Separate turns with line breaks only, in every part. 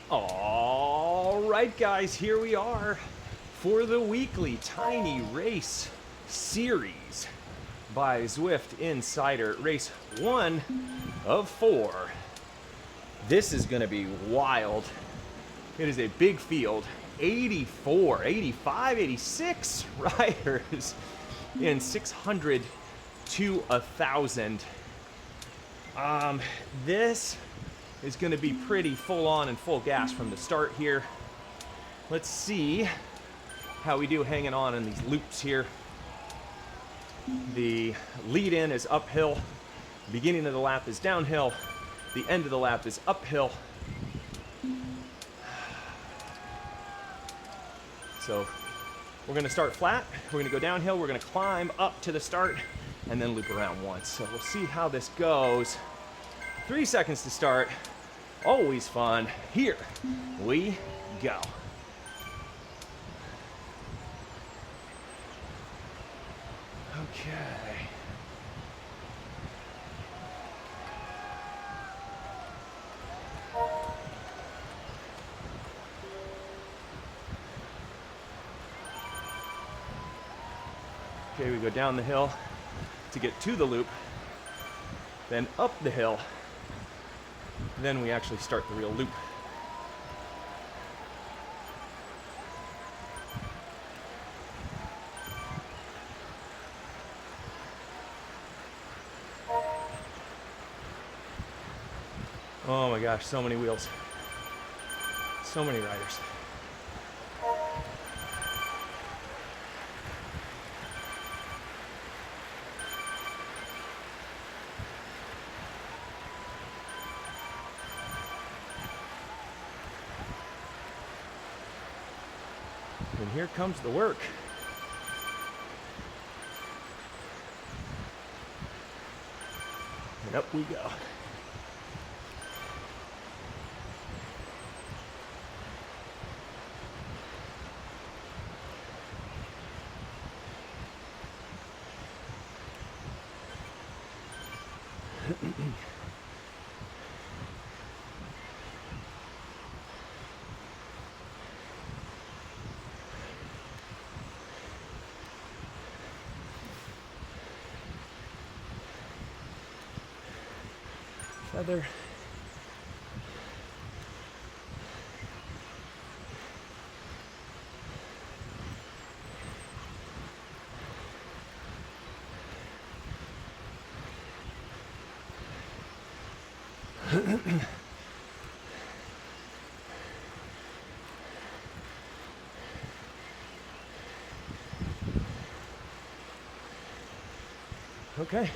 All right, guys, here we are for the weekly Tiny Race series by Zwift Insider, race 1 of 4. This is going to be wild. It is a big field, 84, 85, 86 riders in 600 to 1,000. This is going to be pretty full on and full gas from the start here. Let's see how we do hanging on in these loops here. The lead in is uphill, the beginning of the lap is downhill, the end of the lap is uphill. So we're going to start flat, we're going to go downhill, we're going to climb up to the start and then loop around once. So we'll see how this goes. 3 seconds to start, always fun. Here we go. Okay. Okay, we go down the hill to get to the loop, then up the hill, then we actually start the real loop. Oh my gosh, so many wheels. So many riders. And here comes the work. And up we go. Feather. Okay.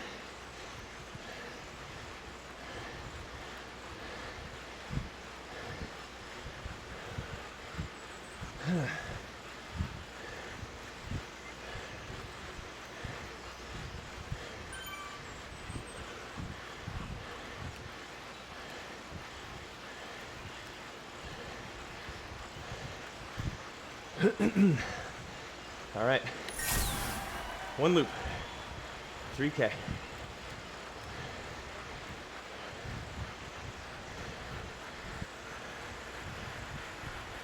All right, one loop, 3K.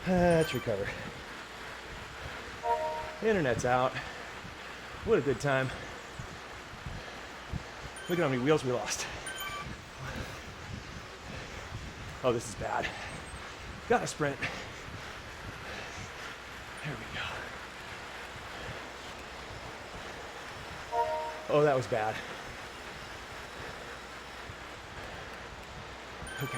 Let's recover. Internet's out. What a good time. Look at how many wheels we lost. Oh, this is bad. Gotta sprint. There we go. Oh, that was bad. Okay.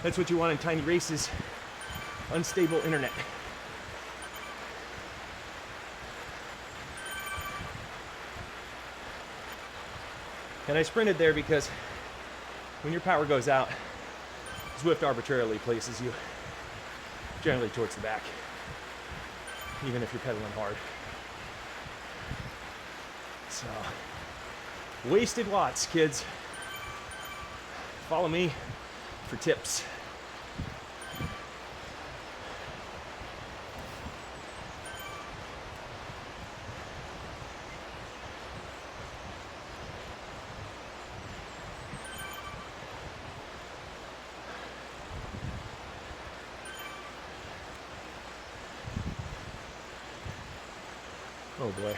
That's what you want in tiny races. Unstable internet. And I sprinted there because when your power goes out, Zwift arbitrarily places you generally towards the back, even if you're pedaling hard. So, wasted watts, kids. Follow me for tips. Oh boy.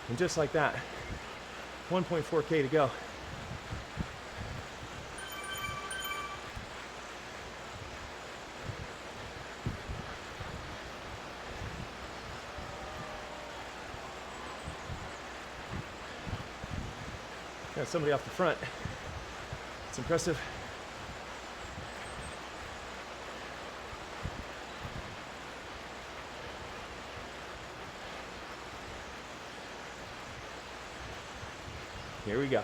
And just like that, 1.4K to go. Got somebody off the front. It's impressive. Here we go.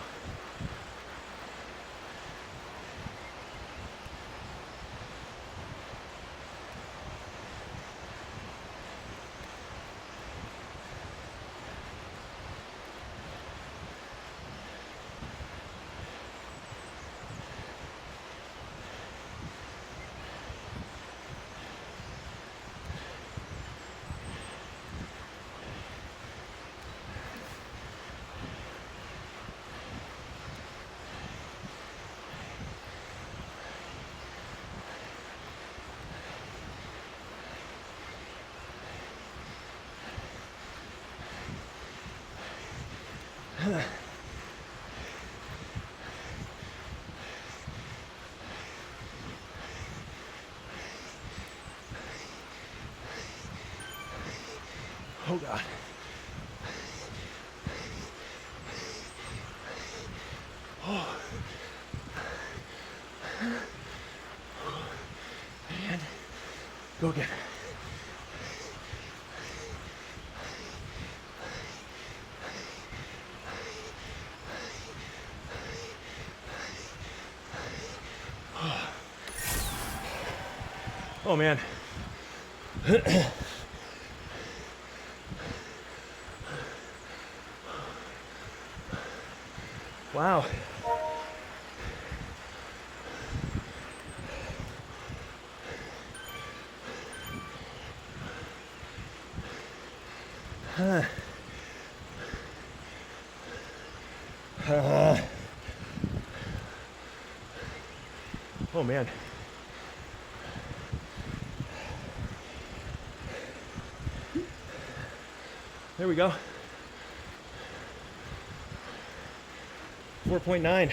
Oh God. Oh. And go again. Oh man. Wow. Oh man. There we go. 4.9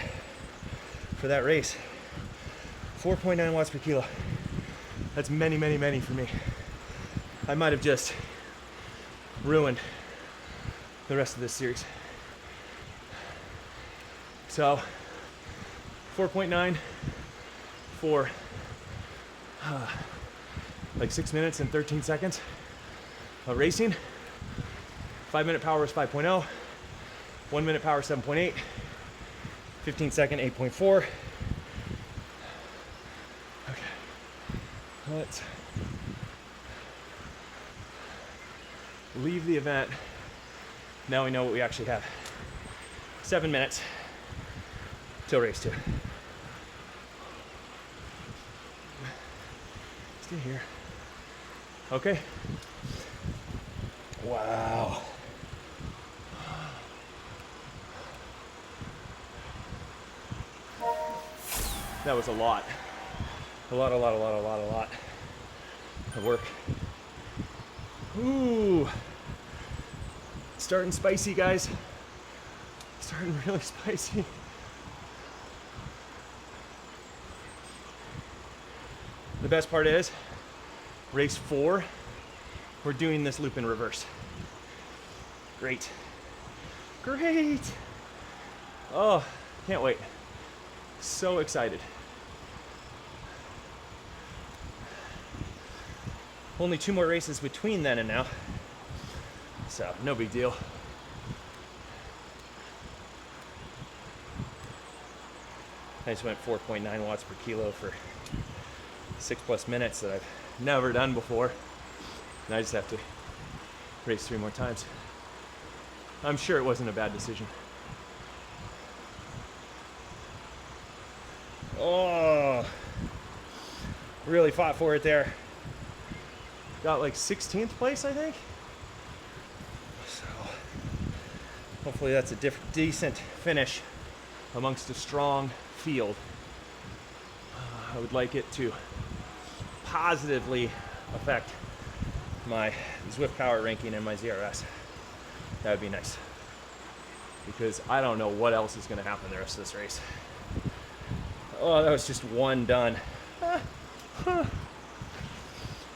for that race. 4.9 watts per kilo. That's many, many, many for me. I might have just ruined the rest of this series. So, 4.9 for like 6 minutes and 13 seconds of racing. 5-minute power is 5.0. 1 minute power 7.8. 15 second 8.4. Okay. Let's leave the event. Now we know what we actually have. 7 minutes till race 2. Stay here. Okay. Wow. That was a lot. A lot of work. Ooh. Starting spicy, guys. Starting really spicy. The best part is, race 4, we're doing this loop in reverse. Great. Great. Oh, can't wait. So excited. Only 2 more races between then and now. So, no big deal. I just went 4.9 watts per kilo for 6+ minutes that I've never done before. And I just have to race 3 more times. I'm sure it wasn't a bad decision. Oh, really fought for it there. Got like 16th place, I think. So hopefully that's a decent finish amongst a strong field. I would like it to positively affect my Zwift power ranking and my ZRS. That would be nice. Because I don't know what else is going to happen the rest of this race. Oh, that was just one done. Oh,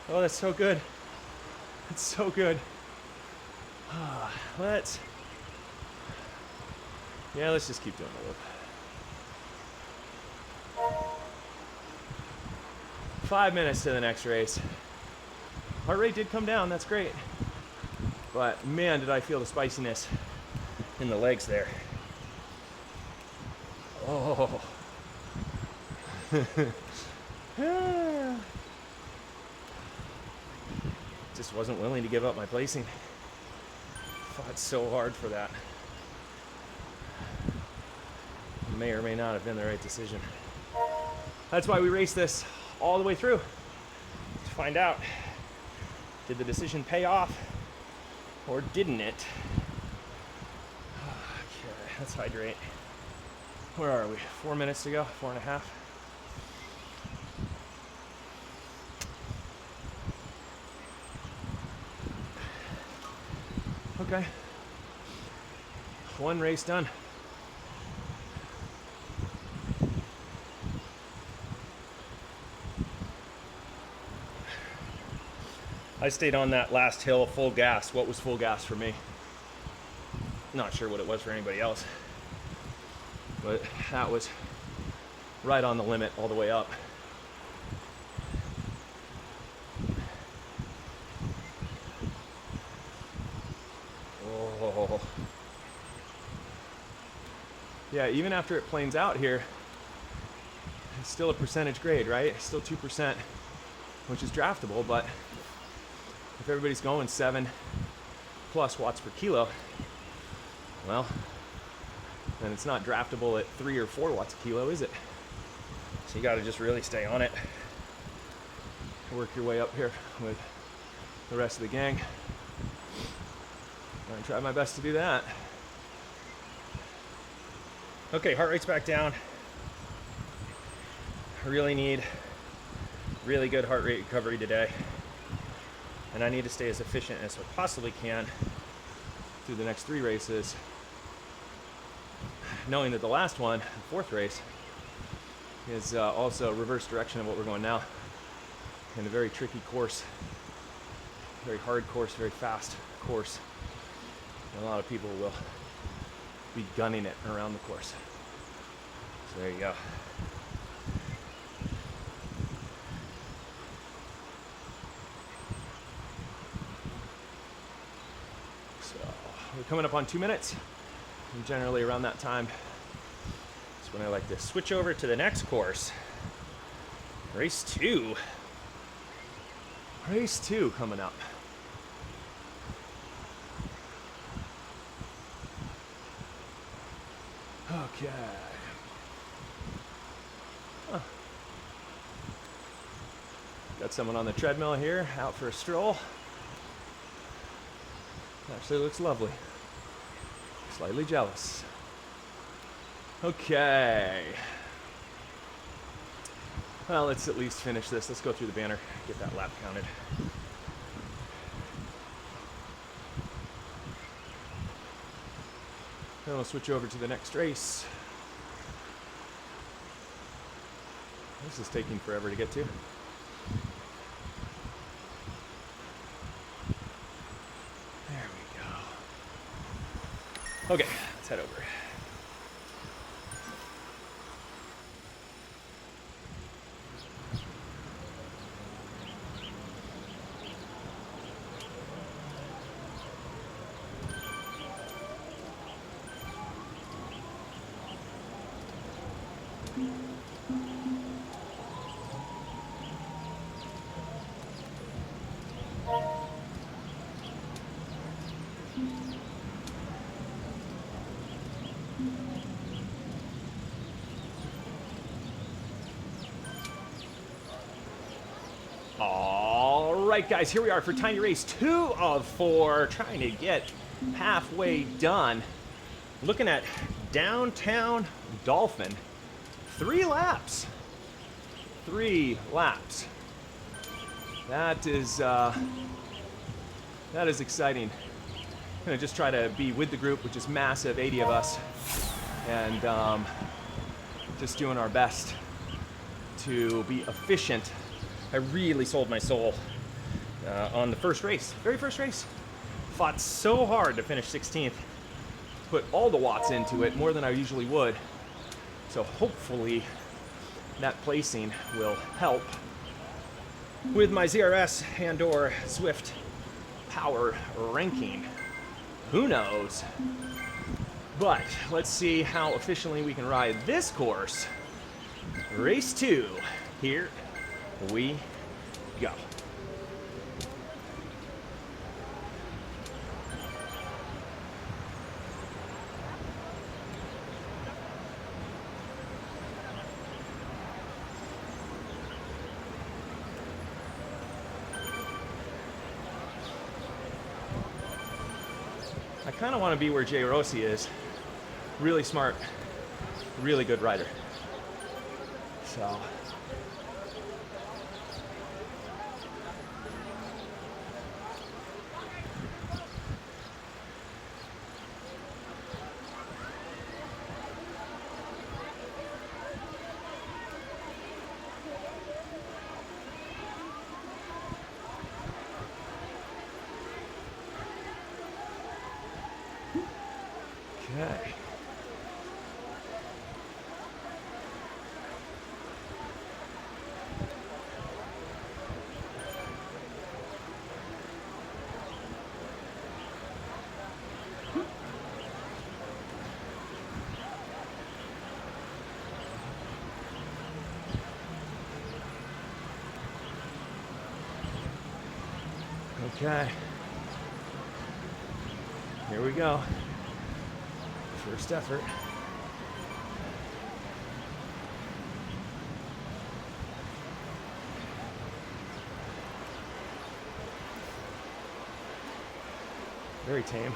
that's so good. It's so good. Let's just keep doing the loop. 5 minutes to the next race. Heart rate did come down, that's great. But man, did I feel the spiciness in the legs there. Oh. Just wasn't willing to give up my placing. Fought so hard for that. May or may not have been the right decision. That's why we raced this all the way through, to find out, did the decision pay off or didn't it? Okay, let's hydrate. Where are we? 4 minutes to go, 4.5. Okay, one race done. I stayed on that last hill full gas. What was full gas for me? Not sure what it was for anybody else, but that was right on the limit all the way up. Oh. Yeah, even after it planes out here, it's still a percentage grade, right? It's still 2%, which is draftable, but if everybody's going 7+ watts per kilo, well, then it's not draftable at 3 or 4 watts a kilo, is it? So you got to just really stay on it. Work your way up here with the rest of the gang. I'm gonna try my best to do that. Okay, heart rate's back down. I really need really good heart rate recovery today. And I need to stay as efficient as I possibly can through the next 3 races, knowing that the last one, the 4th race, is also reverse direction of what we're going now, in a very tricky course, very hard course, very fast course. And a lot of people will be gunning it around the course. So there you go. We're coming up on 2 minutes, and generally around that time is when I like to switch over to the next course. Race 2. Race 2 coming up. Okay. Got someone on the treadmill here, out for a stroll. Actually looks lovely. Slightly jealous. Okay. Well, let's at least finish this. Let's go through the banner, get that lap counted. Then we'll switch over to the next race. This is taking forever to get to. Okay, let's head over. All right, guys, here we are for tiny race 2 of 4, trying to get halfway done. Looking at downtown Dolphin. 3 laps. 3 laps. That is That is exciting. I'm gonna just try to be with the group, which is massive, 80 of us, and just doing our best to be efficient. I really sold my soul on the first race, very first race. Fought so hard to finish 16th. Put all the watts into it, more than I usually would. So hopefully that placing will help with my ZRS and/or Zwift power ranking. Who knows? But let's see how efficiently we can ride this course. Race 2. Here we go. I kind of want to be where Jay Rossi is. Really smart, really good rider. So. Okay. Okay. Here we go. First effort. Very tame.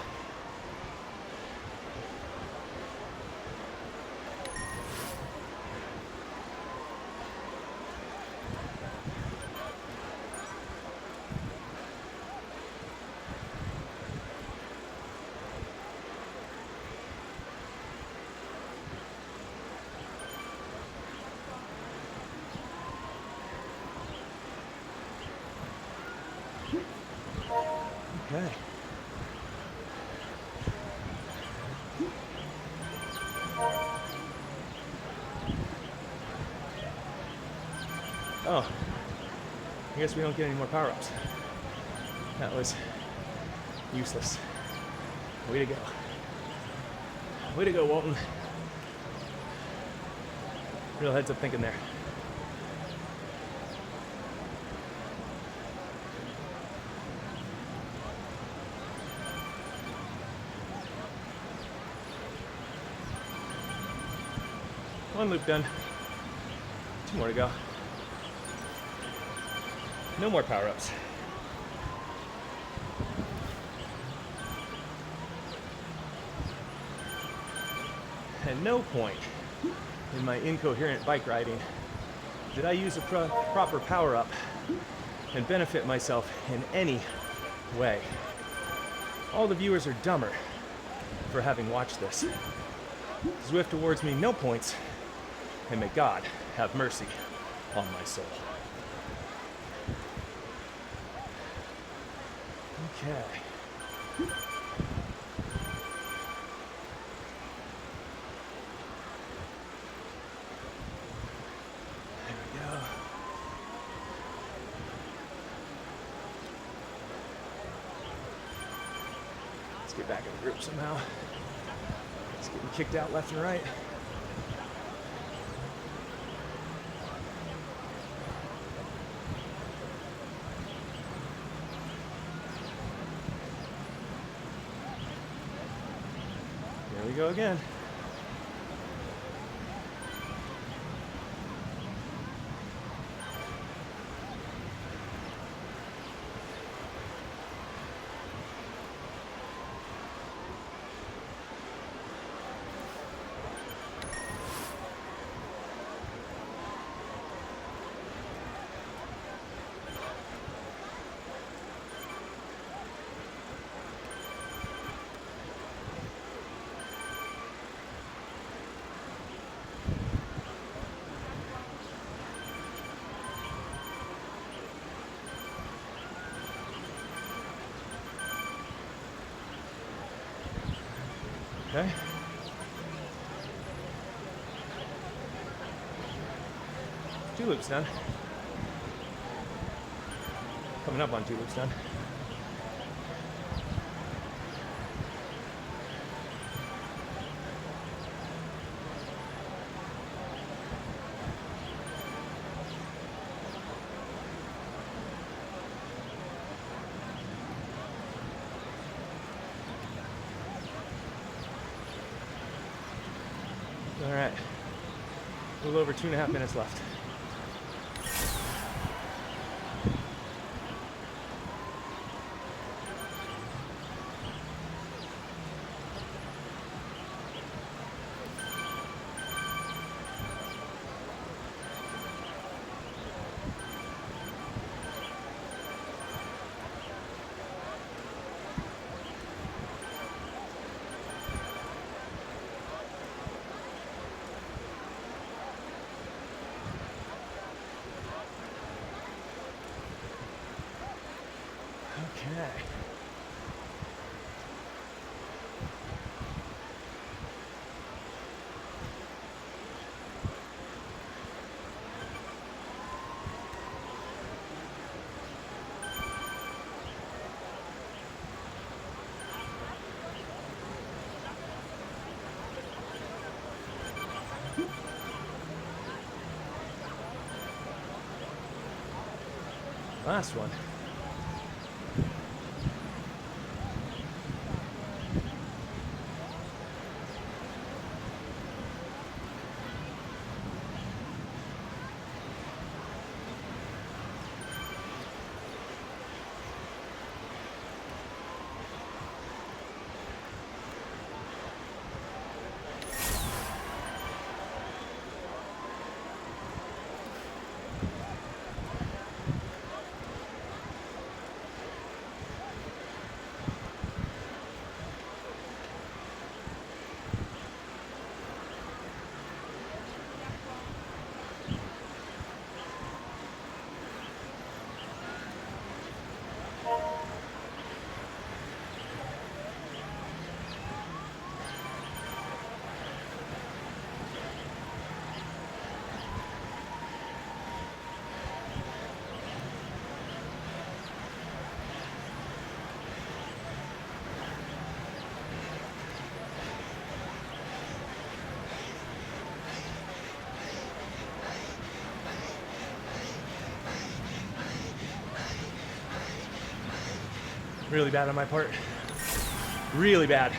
Okay. Oh, I guess we don't get any more power-ups. That was useless. Way to go. Way to go, Walton. Real heads up thinking there. One loop done. 2 more to go. No more power-ups. At no point in my incoherent bike riding did I use a proper power-up and benefit myself in any way. All the viewers are dumber for having watched this. Zwift awards me no points, and may God have mercy on my soul. Okay. There we go. Let's get back in the group somehow. It's getting kicked out left and right. There we go again. Okay. Two loops done. Coming up on two loops done. All right, a little over 2.5 minutes left. Okay. Last one. Really bad on my part. Really bad.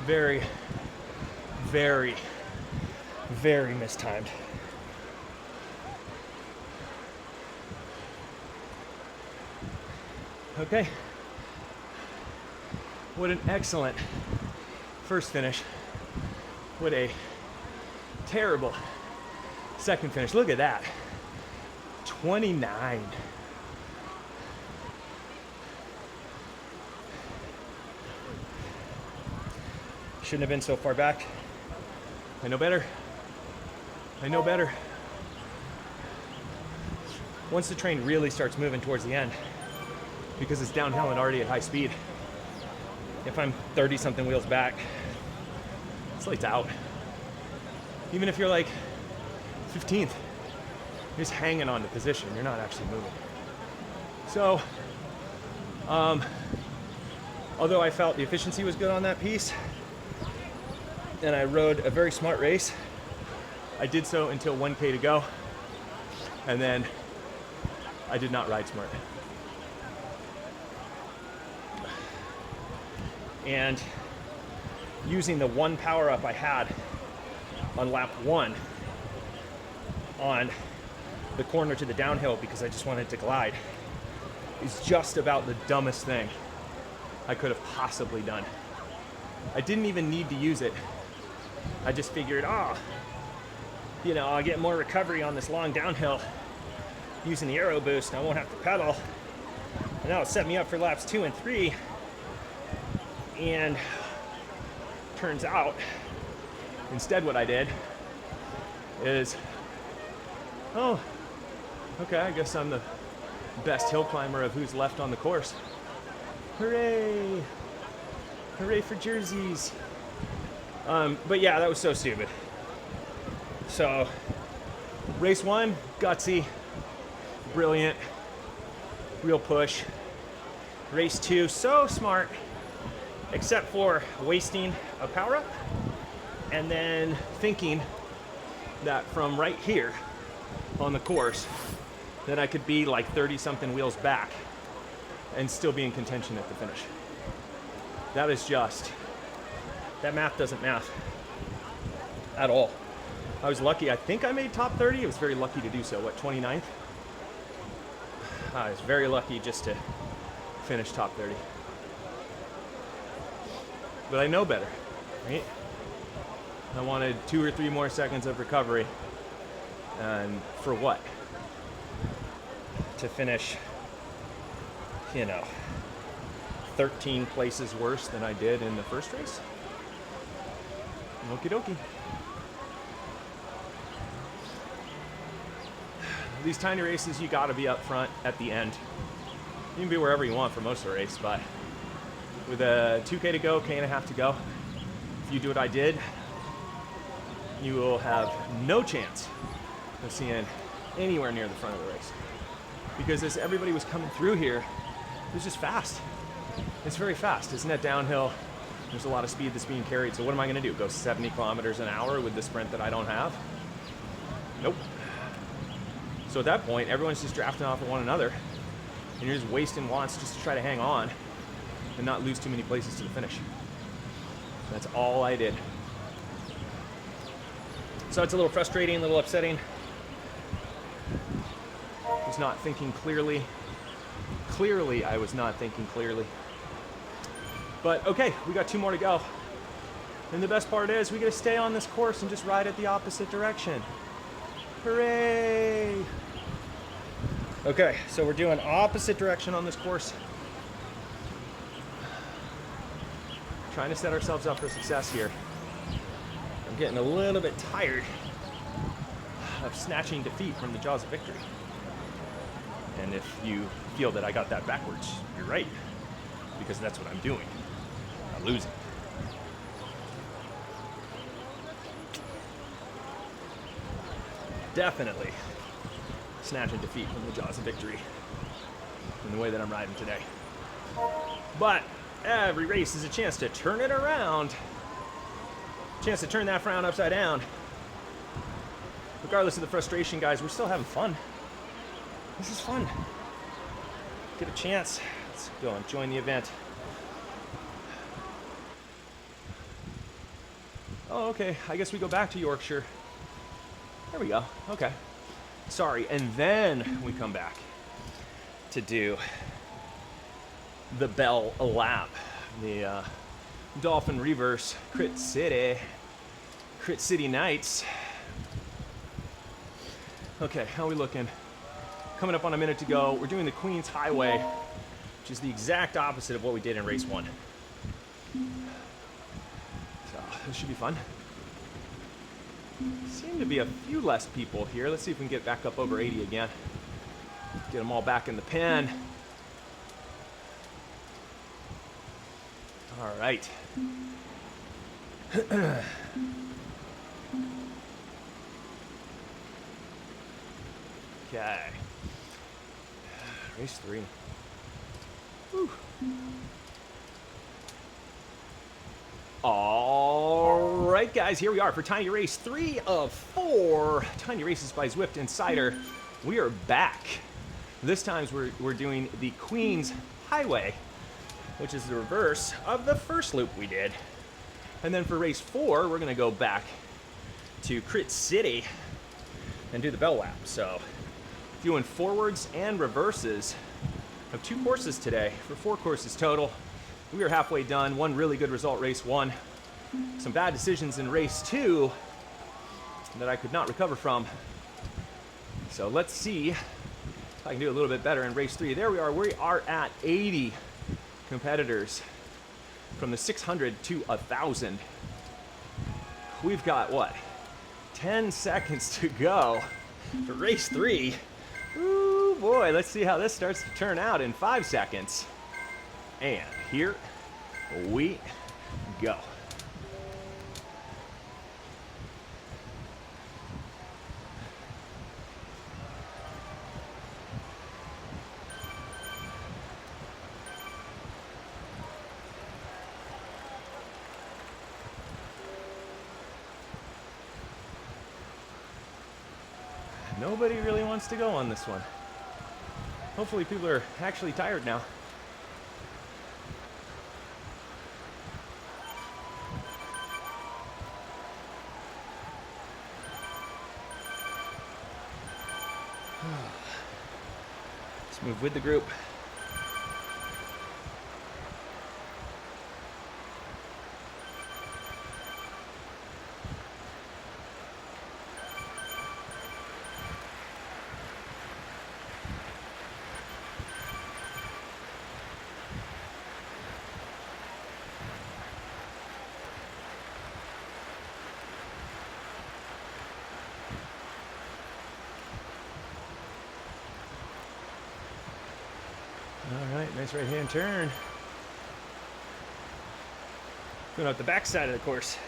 Very, very, very mistimed. Okay. What an excellent first finish. What a terrible second finish. Look at that. 29. Shouldn't have been so far back. I know better. I know better. Once the train really starts moving towards the end, because it's downhill and already at high speed, if I'm 30 something wheels back, it's lights out. Even if you're like 15th, you're just hanging on to position, you're not actually moving. So, although I felt the efficiency was good on that piece, and I rode a very smart race, I did so until 1K to go, and then I did not ride smart. And using the one power up I had on lap 1 on the corner to the downhill because I just wanted to glide is just about the dumbest thing I could have possibly done. I didn't even need to use it. I just figured, you know, I'll get more recovery on this long downhill using the aero boost, and I won't have to pedal. And that'll set me up for laps 2 and 3. And turns out, instead what I did is, oh, okay, I guess I'm the best hill climber of who's left on the course. Hooray! Hooray for jerseys. But yeah, that was so stupid. So, race 1, gutsy, brilliant, real push. Race 2, so smart, except for wasting a power up and then thinking that from right here on the course that I could be like 30 something wheels back and still be in contention at the finish. That is just, that math doesn't math at all. I was lucky, I think I made top 30. I was very lucky to do so. What, 29th? I was very lucky just to finish top 30. But I know better, right? I wanted 2 or 3 more seconds of recovery. And for what? To finish, you know, 13 places worse than I did in the first race? Okie dokie. These tiny races, you gotta be up front at the end. You can be wherever you want for most of the race, but with a 2K to go, K and a half to go, if you do what I did, you will have no chance of seeing anywhere near the front of the race. Because as everybody was coming through here, it was just fast. It's very fast. It's net downhill. There's a lot of speed that's being carried. So what am I gonna do? Go 70 kilometers an hour with the sprint that I don't have? Nope. So at that point, everyone's just drafting off of one another, and you're just wasting watts just to try to hang on and not lose too many places to the finish. That's all I did. So it's a little frustrating, a little upsetting. I was not thinking clearly. Clearly, I was not thinking clearly. But okay, we got 2 more to go. And the best part is we get to stay on this course and just ride it the opposite direction. Hooray! Okay, so we're doing opposite direction on this course. Trying to set ourselves up for success here. I'm getting a little bit tired of snatching defeat from the jaws of victory. And if you feel that I got that backwards, you're right, because that's what I'm doing. I'm losing. Definitely snatching defeat from the jaws of victory in the way that I'm riding today. But every race is a chance to turn it around. Chance to turn that frown upside down. Regardless of the frustration, guys, we're still having fun. This is fun. Get a chance. Let's go and join the event. Oh, okay. I guess we go back to Yorkshire. There we go. Okay. Sorry. And then we come back to do the Bell lap. The Dolphin reverse Crit City nights. Okay, how are we looking? Coming up on a minute to go. We're doing the Queen's Highway, which is the exact opposite of what we did in race 1. So this should be fun. Seem to be a few less people here. Let's see if we can get back up over 80 again. Get them all back in the pen. All right. Okay. Race 3. Whew. All right, guys, here we are for Tiny Race 3 of 4 Tiny Races by Zwift Insider. We are back. This time we're doing the Queen's Highway, which is the reverse of the first loop we did. And then for race 4, we're gonna go back to Crit City and do the Bell lap. So doing forwards and reverses of 2 courses today for 4 courses total. We are halfway done. One really good result, race 1. Some bad decisions in race 2. that I could not recover from. So let's see if I can do a little bit better in race 3. There we are. We are at 80 competitors from the 600 to 1,000. We've got, what, 10 seconds to go for race 3. Ooh, boy, let's see how this starts to turn out in 5 seconds. And here we go. Nobody really wants to go on this one. Hopefully people are actually tired now. Let's move with the group. All right, nice right-hand turn. Going out the back side of the course.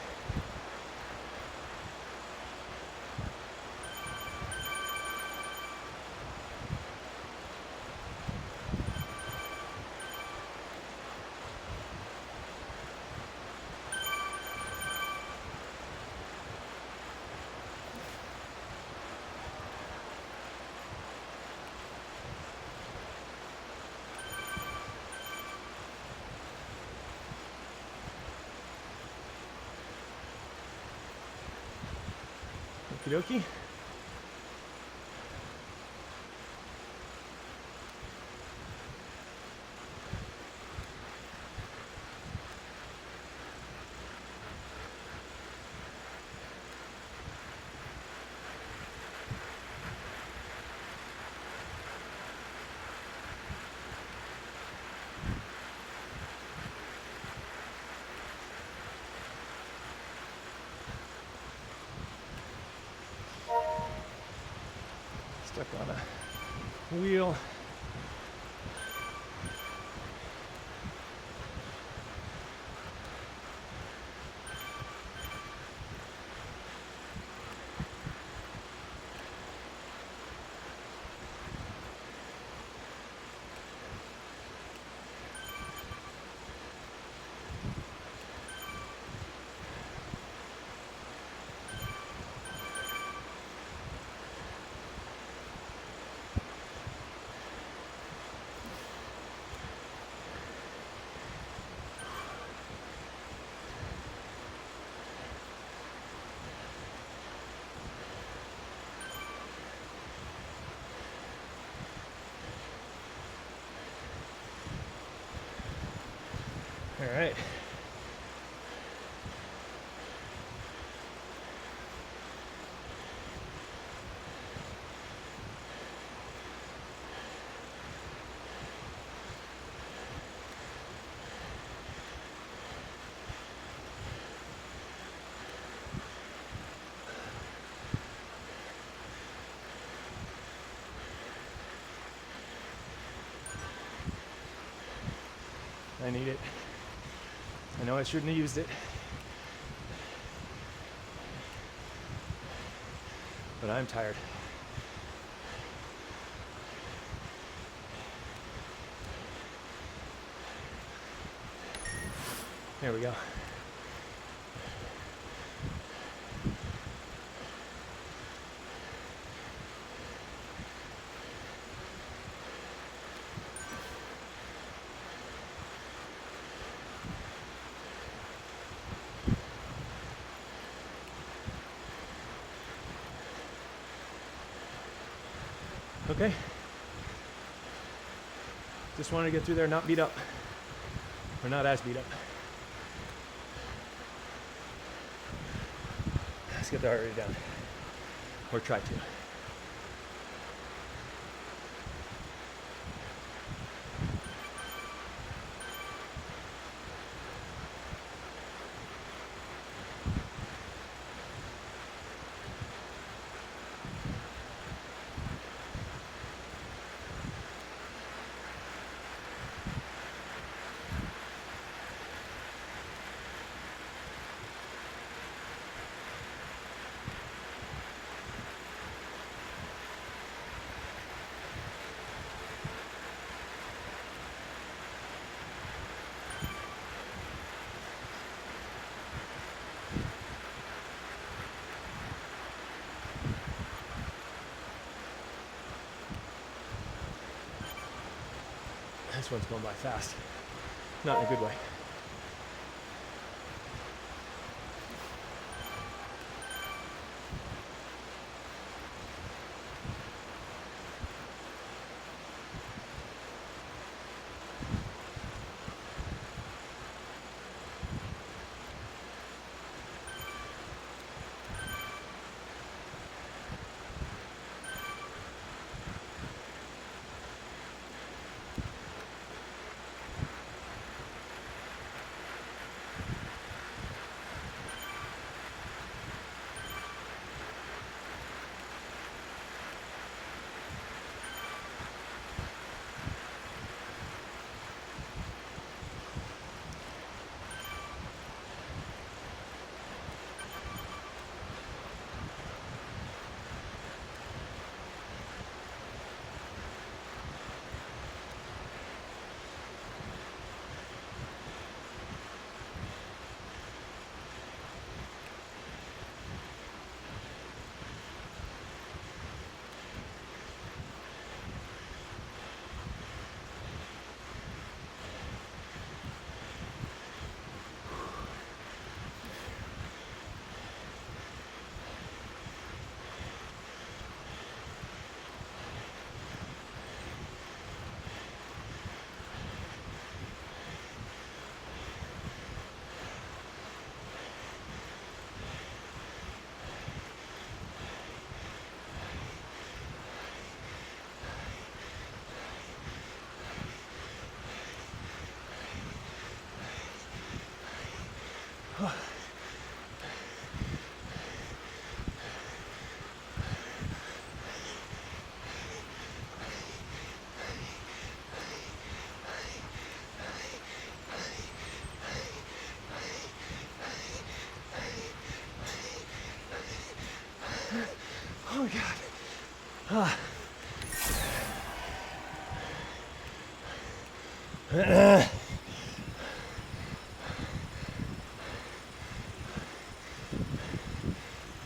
Okie dokie. Stuck on a wheel. All right. I need it. I know I shouldn't have used it, but I'm tired. There we go. Okay. Just wanted to get through there, not beat up. Or not as beat up. Let's get the heart rate down. or try to. This one's going by fast. Not in a good way. Oh my God.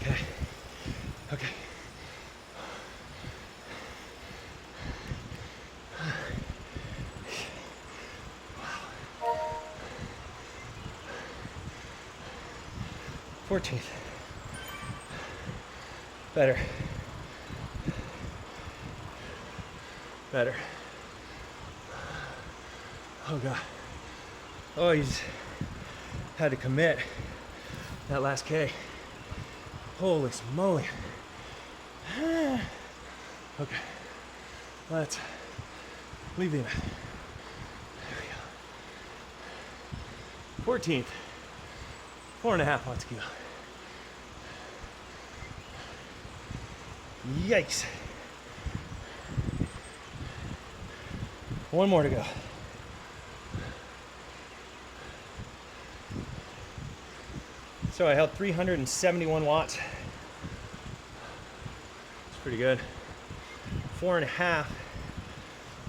Okay. Okay. Wow. 14th. Better. Better. Oh God. Oh, you just had to commit that last K. Holy moly. Okay. Let's leave the event. There we go. 14th. 4.5 watts kilo. Yikes. One more to go. So I held 371 watts. It's pretty good. 4.5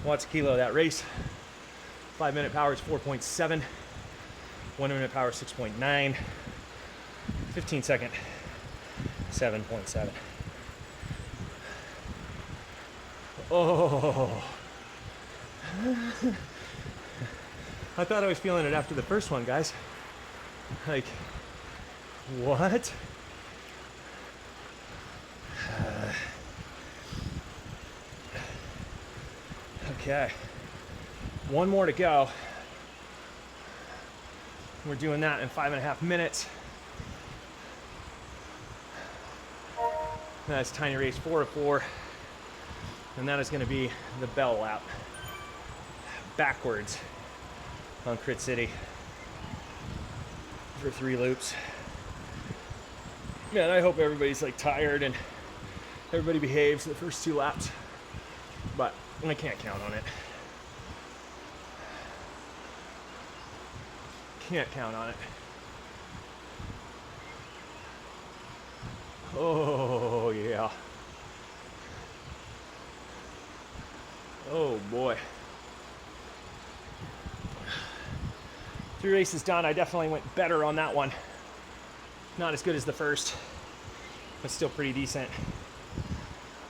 watts a kilo that race. 5-minute power is 4.7. 1 minute power 6.9. 15 second 7.7. Oh. I thought I was feeling it after the first one, guys. Like, what? Okay. One more to go. We're doing that in 5.5 minutes. That's tiny race 4 of 4. And that is going to be the bell lap. Backwards on Crit City for 3 loops. Man, I hope everybody's like tired and everybody behaves the first 2 laps. But I can't count on it. Can't count on it. Oh, yeah. Oh, boy. 3 races done. I definitely went better on that one. Not as good as the first, but still pretty decent.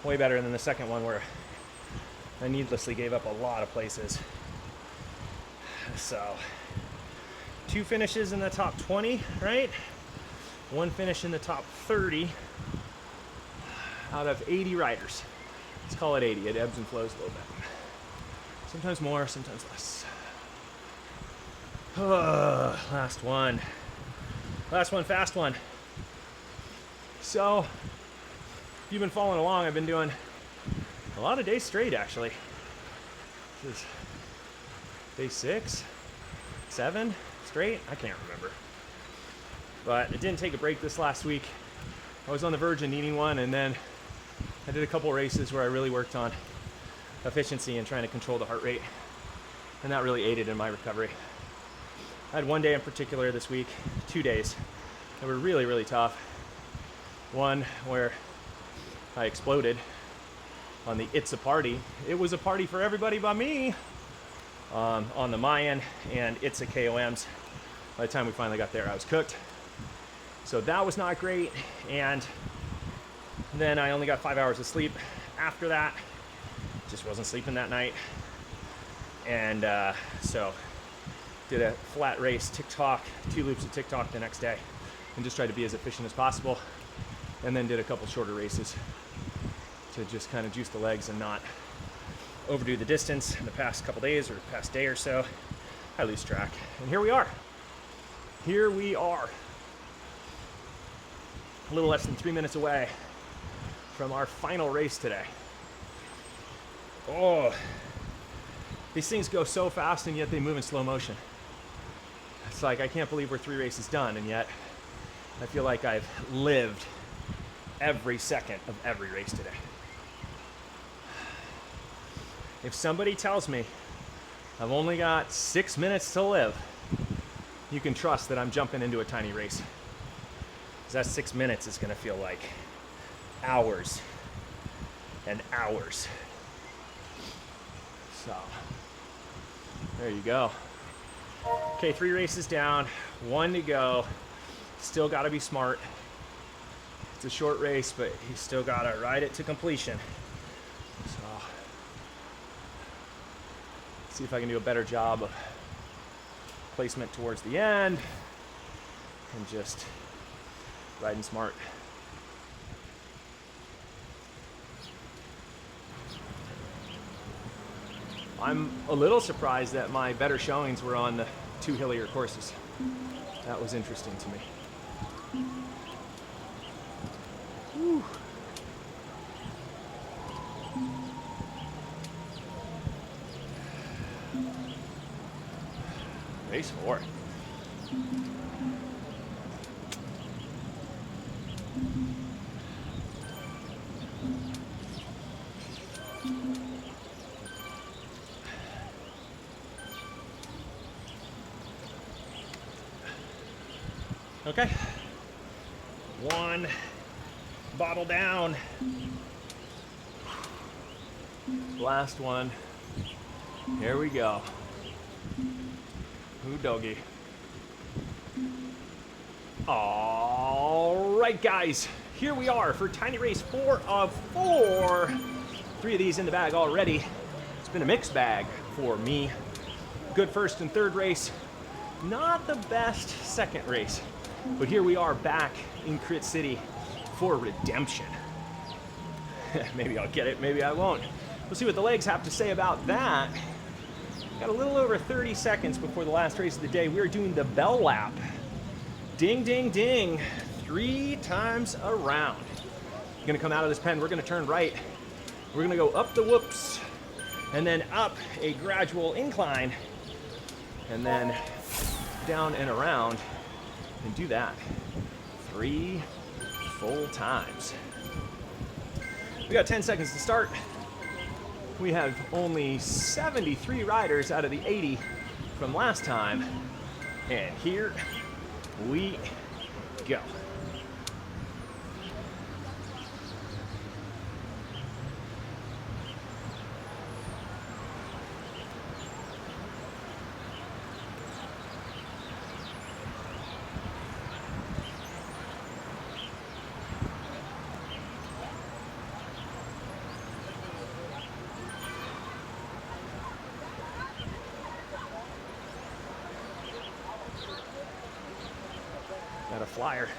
Way better than the second one where I needlessly gave up a lot of places. So, 2 finishes in the top 20, right? 1 finish in the top 30 out of 80 riders. Let's call it 80. It ebbs and flows a little bit. Sometimes more, sometimes less. Last one. Last one, fast one. So, if you've been following along, I've been doing a lot of days straight, actually. This is day 6, 7 straight? I can't remember. But I didn't take a break this last week. I was on the verge of needing one, and then I did a couple races where I really worked on efficiency and trying to control the heart rate. And that really aided in my recovery. I had one day in particular this week, 2 days, that were really, really tough. One where I exploded on the It's a Party. It was a party for everybody but me on the Mayan and It's a KOMs. By the time we finally got there, I was cooked. So that was not great. And then I only got 5 hours of sleep after that. Just wasn't sleeping that night. And so did a flat race, TikTok, 2 loops of TikTok the next day, and just tried to be as efficient as possible. And then did a couple shorter races to just kind of juice the legs and not overdo the distance. In the past couple days or past day or so, I lose track. And here we are. Here we are. A little less than 3 minutes away from our final race today. Oh, these things go so fast and yet they move in slow motion. It's like, I can't believe we're 3 races done, and yet I feel like I've lived every second of every race today. If somebody tells me I've only got 6 minutes to live, you can trust that I'm jumping into a tiny race. Because that 6 minutes is going to feel like hours and hours. So, there you go. Okay, 3 races down, 1 to go. Still got to be smart. It's a short race, but you still got to ride it to completion. So, see if I can do a better job of placement towards the end and just riding smart. I'm a little surprised that my better showings were on the 2 hillier courses. That was interesting to me. Whew. Race 4. Okay. 1 bottle down. Last one. Here we go. Ooh, doggy. All right, guys. Here we are for Tiny Race 4 of 4. 3 of these in the bag already. It's been a mixed bag for me. Good first and third race. Not the best second race. But here we are back in Crit City for redemption. Maybe I'll get it, maybe I won't. We'll see what the legs have to say about that. Got a little over 30 seconds before the last race of the day. We are doing the bell lap. Ding, ding, ding. 3 times around. Gonna come out of this pen, we're gonna turn right. We're gonna go up the whoops, and then up a gradual incline, and then down and around, and do that 3 full times. We got 10 seconds to start. We have only 73 riders out of the 80 from last time, and here we go. Got a flyer.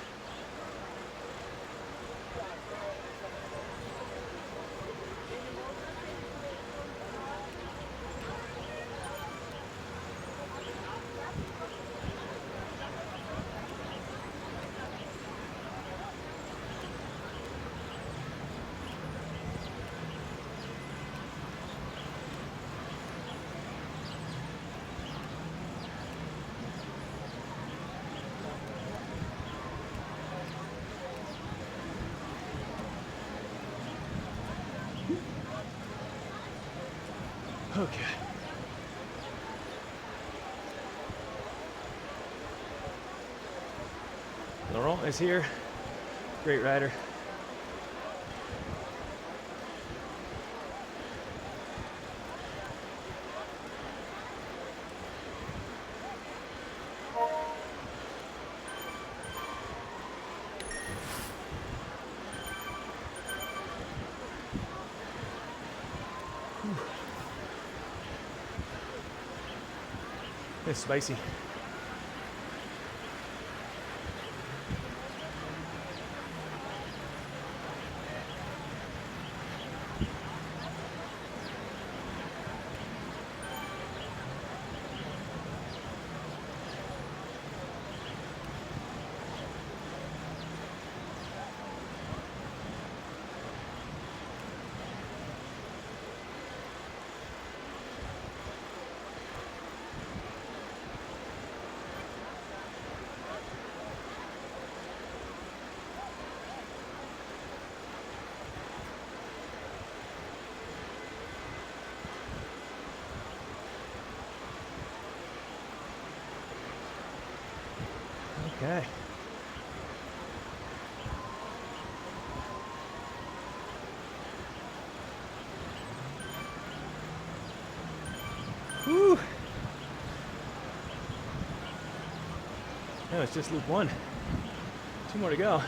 Okay. Laurent is here. Great rider. It's spicy. Okay. Whew. No, it's just loop 1. 2 more to go.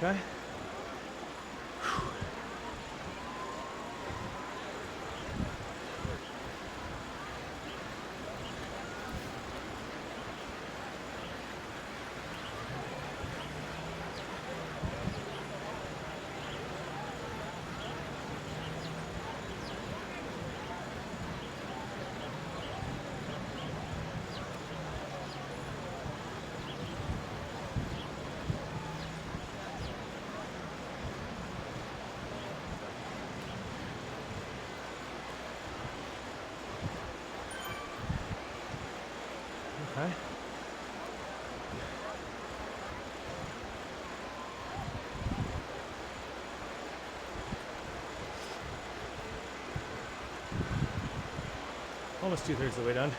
Okay. Okay. Almost 2/3 of the way done.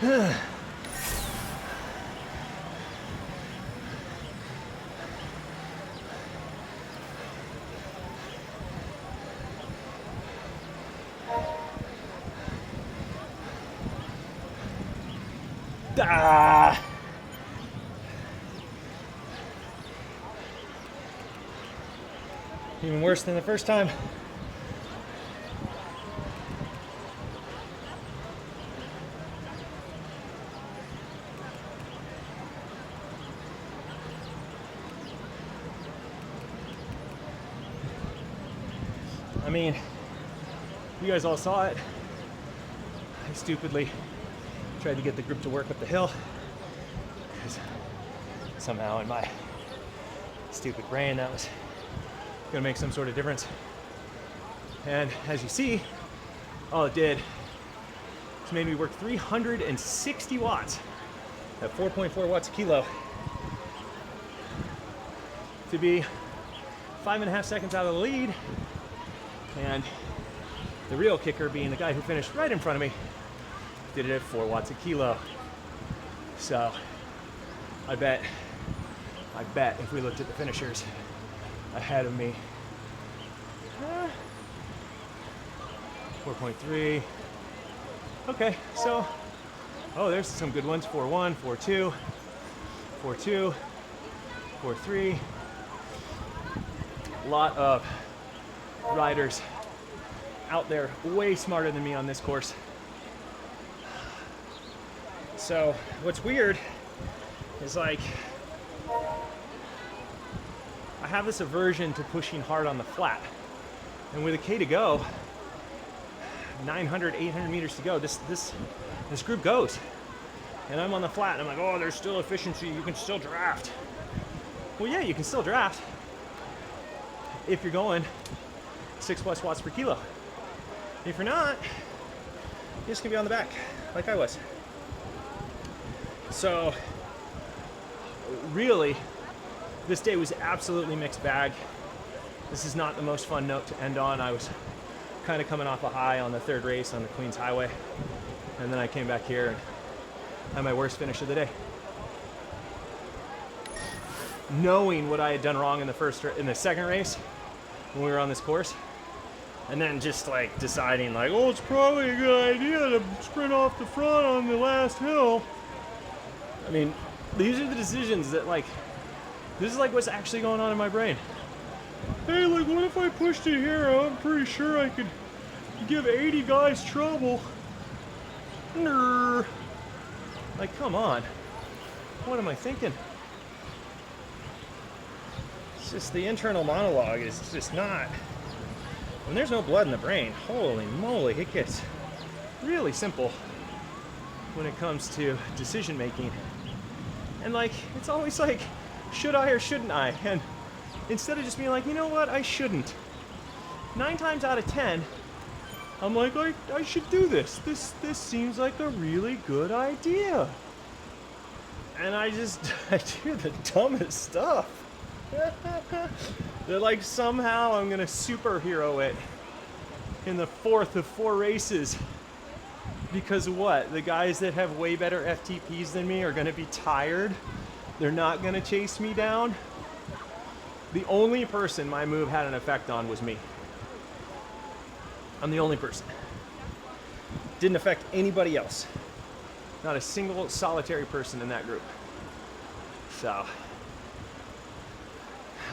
Huh. Ah! Even worse than the first time. I mean, you guys all saw it. I stupidly tried to get the group to work up the hill because somehow in my stupid brain that was gonna make some sort of difference. And as you see, all it did was made me work 360 watts at 4.4 watts a kilo to be 5.5 seconds out of the lead. And the real kicker being the guy who finished right in front of me did it at 4 watts a kilo. So I bet if we looked at the finishers ahead of me, 4.3. Okay, so, oh, there's some good ones. 4.1, 4.2, 4.2, 4.3. A lot of riders out there way smarter than me on this course. So what's weird is like, I have this aversion to pushing hard on the flat. And with a K to go, 900, 800 meters to go, this group goes. And I'm on the flat, and I'm like, oh, there's still efficiency. You can still draft. Well, yeah, you can still draft if you're going 6+ watts per kilo. If you're not, you're just gonna be on the back, like I was. So, really, this day was absolutely mixed bag. This is not the most fun note to end on. I was kind of coming off a high on the third race on the Queens Highway, and then I came back here and had my worst finish of the day. Knowing what I had done wrong in the second race when we were on this course, and then just like deciding like, oh, it's probably a good idea to sprint off the front on the last hill. I mean, these are the decisions that like, this is like what's actually going on in my brain. Hey, like what if I pushed it here? I'm pretty sure I could give 80 guys trouble. Like, come on. What am I thinking? It's just the internal monologue is just not. When there's no blood in the brain, holy moly, it gets really simple when it comes to decision making. And like, it's always like, should I or shouldn't I? And instead of just being like, you know what, I shouldn't. 9 times out of 10, I'm like, I should do this. This seems like a really good idea. And I do the dumbest stuff. That like somehow I'm gonna superhero it in the 4th of 4 races. Because what? The guys that have way better FTPs than me are gonna be tired. They're not gonna chase me down. The only person my move had an effect on was me. I'm the only person. Didn't affect anybody else. Not a single solitary person in that group. So,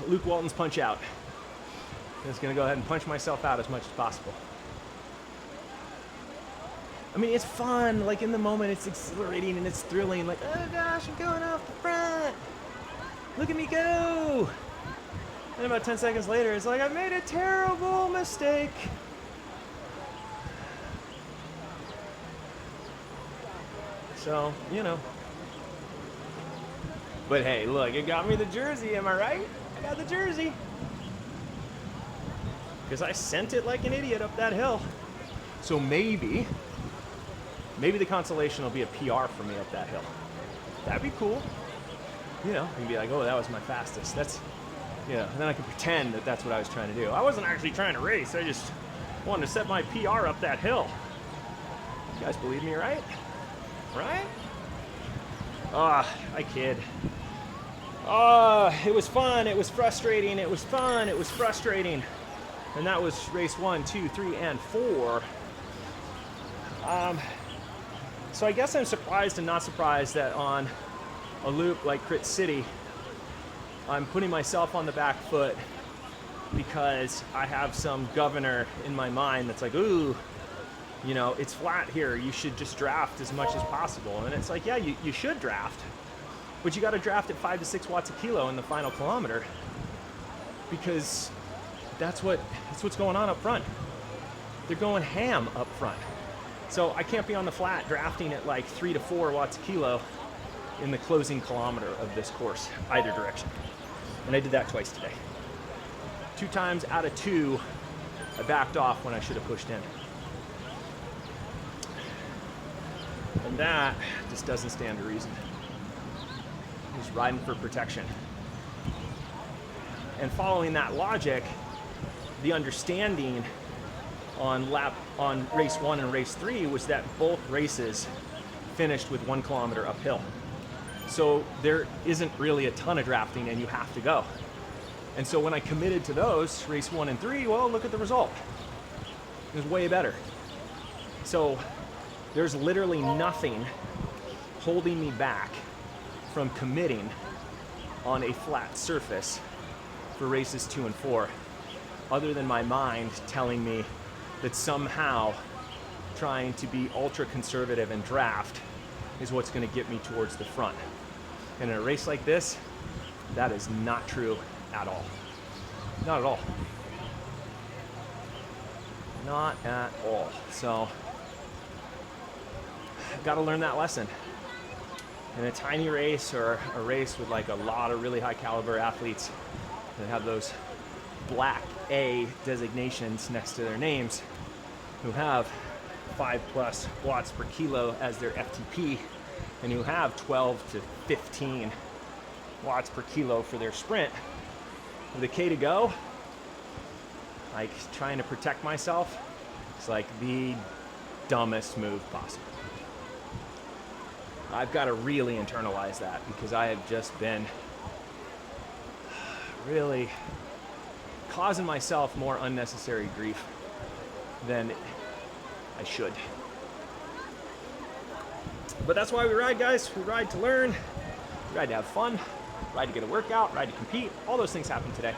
Luke Walton's punch out. I'm just gonna go ahead and punch myself out as much as possible. I mean, it's fun, like in the moment it's exhilarating and it's thrilling, like, oh gosh, I'm going off the front. Look at me go. And about 10 seconds later, it's like, I made a terrible mistake. So, you know. But hey, look, it got me the jersey, am I right? I got the jersey. Because I sent it like an idiot up that hill. So maybe the consolation will be a PR for me up that hill. That'd be cool. You know, I can be like, oh, that was my fastest. That's, you know, and then I can pretend that that's what I was trying to do. I wasn't actually trying to race. I just wanted to set my PR up that hill. You guys believe me, right? Right? I kid. It was fun. It was frustrating. It was fun. It was frustrating. And that was race 1, 2, 3, and 4. So I guess I'm surprised and not surprised that on a loop like Crit City, I'm putting myself on the back foot because I have some governor in my mind that's like, ooh, you know, it's flat here. You should just draft as much as possible. And it's like, yeah, you should draft, but you got to draft at 5 to 6 watts a kilo in the final kilometer because that's what's going on up front. They're going ham up front. So I can't be on the flat drafting at like 3 to 4 watts a kilo in the closing kilometer of this course, either direction. And I did that twice today. 2 times out of 2, I backed off when I should have pushed in. And that just doesn't stand to reason. Just riding for protection. And following that logic, the understanding on race 1 and race 3 was that both races finished with 1 kilometer uphill. So there isn't really a ton of drafting and you have to go. And so when I committed to those, race 1 and 3, well, look at the result. It was way better. So there's literally nothing holding me back from committing on a flat surface for races 2 and 4, other than my mind telling me that somehow trying to be ultra conservative and draft is what's going to get me towards the front. And in a race like this, that is not true at all. Not at all. Not at all. So, got to learn that lesson. in a tiny race or a race with like a lot of really high caliber athletes that have those black A designations next to their names, who have 5+ watts per kilo as their FTP, and who have 12 to 15 watts per kilo for their sprint, with a K to go, like trying to protect myself, it's like the dumbest move possible. I've got to really internalize that, because I have just been really causing myself more unnecessary grief than I should. But that's why we ride, guys. We ride to learn, we ride to have fun, ride to get a workout, ride to compete. All those things happen today.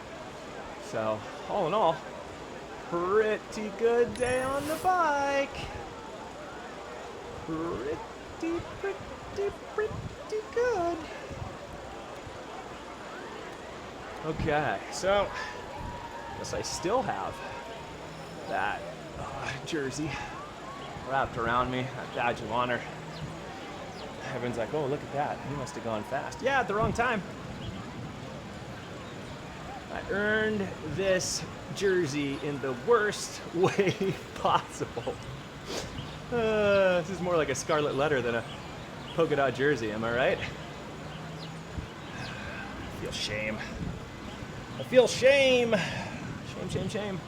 So all in all, pretty good day on the bike. Pretty good. Okay, so I guess I still have that jersey wrapped around me, that badge of honor. Everyone's like, oh, look at that. He must have gone fast. Yeah, at the wrong time. I earned this jersey in the worst way possible. This is more like a scarlet letter than a polka dot jersey, am I right? I feel shame. I feel shame. Shame.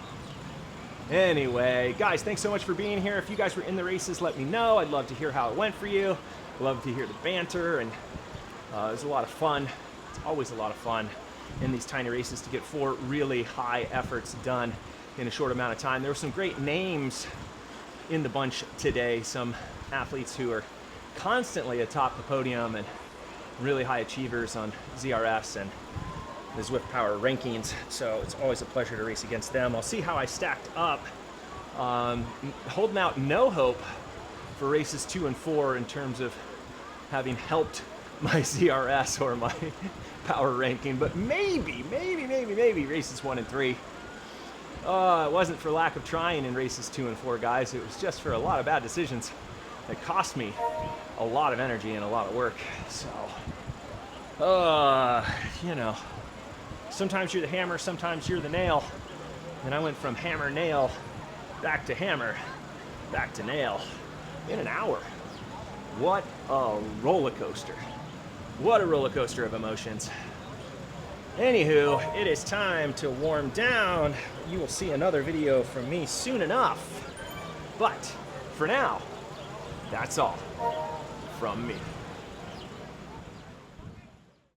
Anyway, guys, thanks so much for being here. If you guys were in the races, let me know. I'd love to hear how it went for you. I'd love to hear the banter, and it was a lot of fun. It's always a lot of fun in these tiny races to get 4 really high efforts done in a short amount of time. There were some great names in the bunch today, some athletes who are constantly atop the podium and really high achievers on ZRS and the Zwift Power rankings, so it's always a pleasure to race against them. I'll see how I stacked up. Holding out no hope for races 2 and 4 in terms of having helped my ZRS or my power ranking, but maybe races 1 and 3. It wasn't for lack of trying in races 2 and 4, guys. It was just for a lot of bad decisions that cost me a lot of energy and a lot of work. So, you know, sometimes you're the hammer, sometimes you're the nail. And I went from hammer, nail, back to hammer, back to nail in an hour. What a roller coaster. What a roller coaster of emotions. Anywho, it is time to warm down. You will see another video from me soon enough. But for now, that's all from me.